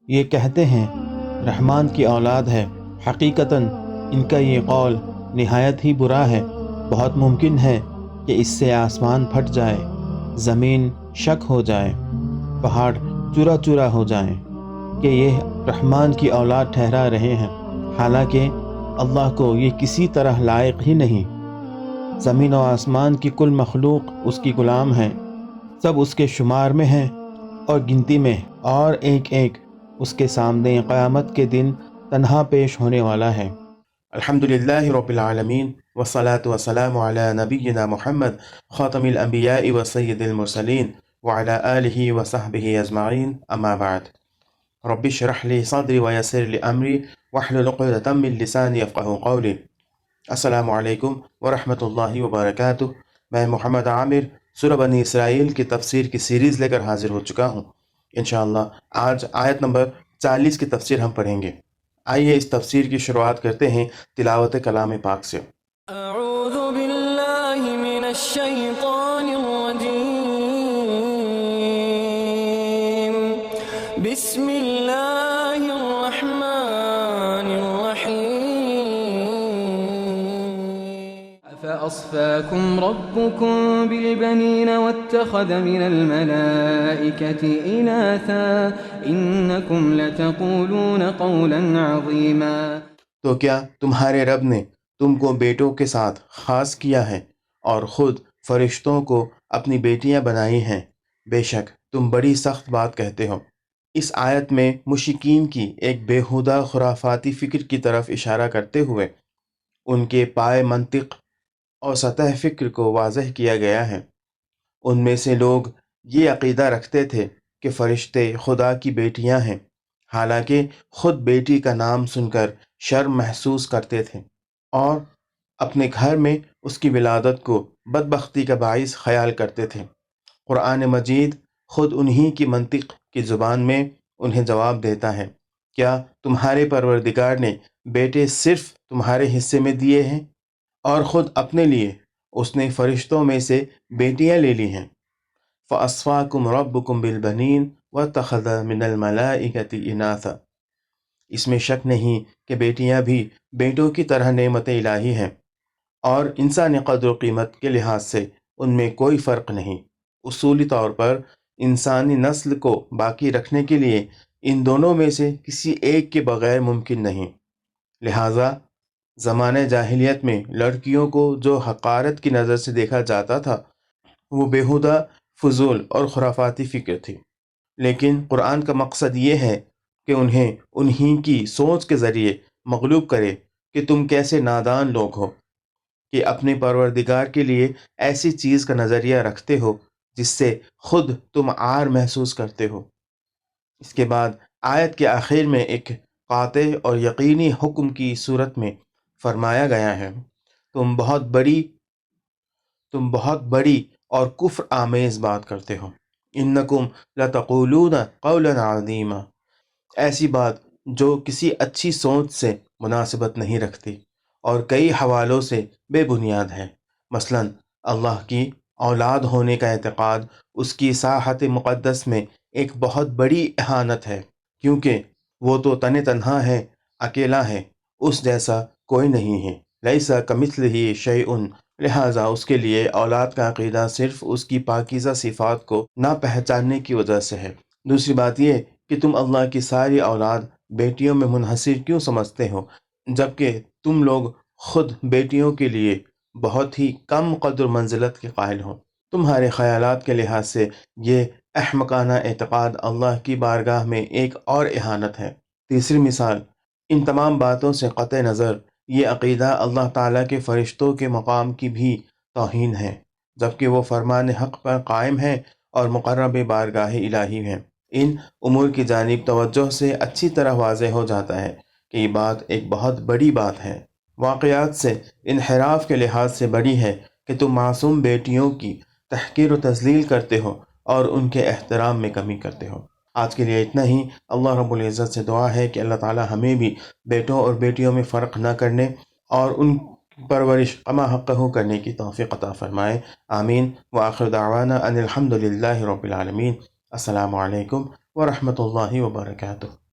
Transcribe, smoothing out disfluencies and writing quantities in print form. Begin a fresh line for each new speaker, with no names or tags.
یہ کہتے ہیں رحمان کی اولاد ہے، حقیقتاً ان کا یہ قول نہایت ہی برا ہے۔ بہت ممکن ہے کہ اس سے آسمان پھٹ جائے، زمین شک ہو جائے، پہاڑ چورا چورا ہو جائیں کہ یہ رحمان کی اولاد ٹھہرا رہے ہیں، حالانکہ اللہ کو یہ کسی طرح لائق ہی نہیں۔ زمین و آسمان کی کل مخلوق اس کی غلام ہے، سب اس کے شمار میں ہیں اور گنتی میں، اور ایک ایک اس کے سامنے قیامت کے دن تنہا پیش ہونے والا ہے۔
الحمدللہ رب العالمین والصلاة والسلام علی نبینا محمد خاتم الانبیاء و سید المرسلین وعلی آلہ وصحبہ اجمعین، اما بعد۔ رب اشرح لی صدری ویسر لی امری واحلل عقدۃ من لسانی یفقہوا قولی۔ السلام علیکم ورحمۃ اللہ وبرکاتہ۔ میں محمد عامر سورہ بنی اسرائیل کی تفسیر کی سیریز لے کر حاضر ہو چکا ہوں۔ انشاءاللہ آج آیت نمبر 40 کی تفسیر ہم پڑھیں گے۔ آئیے اس تفسیر کی شروعات کرتے ہیں تلاوت کلام پاک سے۔
اعوذ باللہ من الشیطان الرجیم، بسم اللہ الرحمن الرحیم۔ افاصفاکم ربکم بالبنین واتخذ من الملائکة اناثا انکم لتقولون قولا عظیما۔
تو کیا تمہارے رب نے تم کو بیٹوں کے ساتھ خاص کیا ہے اور خود فرشتوں کو اپنی بیٹیاں بنائی ہیں؟ بے شک تم بڑی سخت بات کہتے ہو۔ اس آیت میں مشرکین کی ایک بیہودہ خرافاتی فکر کی طرف اشارہ کرتے ہوئے ان کے پائے منطق اور سطح فکر کو واضح کیا گیا ہے۔ ان میں سے لوگ یہ عقیدہ رکھتے تھے کہ فرشتے خدا کی بیٹیاں ہیں، حالانکہ خود بیٹی کا نام سن کر شرم محسوس کرتے تھے اور اپنے گھر میں اس کی ولادت کو بدبختی کا باعث خیال کرتے تھے۔ قرآن مجید خود انہی کی منطق کی زبان میں انہیں جواب دیتا ہے، کیا تمہارے پروردگار نے بیٹے صرف تمہارے حصے میں دیے ہیں اور خود اپنے لیے اس نے فرشتوں میں سے بیٹیاں لے لی ہیں؟ فَأَصْفَاكُمْ رَبُّكُمْ بِالْبَنِينَ وَاتَّخَذَ مِنَ الْمَلَائِكَةِ إِنَاثًا۔ اس میں شک نہیں کہ بیٹیاں بھی بیٹوں کی طرح نعمت الہی ہیں، اور انسانی قدر و قیمت کے لحاظ سے ان میں کوئی فرق نہیں۔ اصولی طور پر انسانی نسل کو باقی رکھنے کے لیے ان دونوں میں سے کسی ایک کے بغیر ممکن نہیں۔ لہٰذا زمانہ جاہلیت میں لڑکیوں کو جو حقارت کی نظر سے دیکھا جاتا تھا وہ بیہودہ، فضول اور خرافاتی فکر تھی، لیکن قرآن کا مقصد یہ ہے کہ انہیں انہی کی سوچ کے ذریعے مغلوب کرے کہ تم کیسے نادان لوگ ہو کہ اپنے پروردگار کے لیے ایسی چیز کا نظریہ رکھتے ہو جس سے خود تم عار محسوس کرتے ہو۔ اس کے بعد آیت کے آخر میں ایک قاطع اور یقینی حکم کی صورت میں فرمایا گیا ہے، تم بہت بڑی اور کفر آمیز بات کرتے ہو۔ انکم لتقولون قولا عظیما، ایسی بات جو کسی اچھی سوچ سے مناسبت نہیں رکھتی اور کئی حوالوں سے بے بنیاد ہے۔ مثلا اللہ کی اولاد ہونے کا اعتقاد اس کی ساحت مقدس میں ایک بہت بڑی اہانت ہے، کیونکہ وہ تو تنہا ہے، اکیلا ہے، اس جیسا کوئی نہیں ہے۔ لیس کمثلہ شیء، لہٰذا اس کے لیے اولاد کا عقیدہ صرف اس کی پاکیزہ صفات کو نہ پہچاننے کی وجہ سے ہے۔ دوسری بات یہ کہ تم اللہ کی ساری اولاد بیٹیوں میں منحصر کیوں سمجھتے ہو، جبکہ تم لوگ خود بیٹیوں کے لیے بہت ہی کم قدر منزلت کے قائل ہو۔ تمہارے خیالات کے لحاظ سے یہ احمقانہ اعتقاد اللہ کی بارگاہ میں ایک اور اہانت ہے۔ تیسری مثال، ان تمام باتوں سے قطع نظر یہ عقیدہ اللہ تعالیٰ کے فرشتوں کے مقام کی بھی توہین ہے، جبکہ وہ فرمان حق پر قائم ہیں اور مقرب بارگاہ الہی ہیں۔ ان امور کی جانب توجہ سے اچھی طرح واضح ہو جاتا ہے کہ یہ بات ایک بہت بڑی بات ہے، واقعات سے انحراف کے لحاظ سے بڑی ہے کہ تم معصوم بیٹیوں کی تحقیر و تذلیل کرتے ہو اور ان کے احترام میں کمی کرتے ہو۔ آج کے لیے اتنا ہی۔ اللہ رب العزت سے دعا ہے کہ اللہ تعالی ہمیں بھی بیٹوں اور بیٹیوں میں فرق نہ کرنے اور ان پرورش کما حقہ کرنے کی توفیق عطا فرمائے، آمین۔ وآخر دعوانا ان الحمد للہ رب العالمین۔ السلام علیکم ورحمۃ اللہ وبرکاتہ۔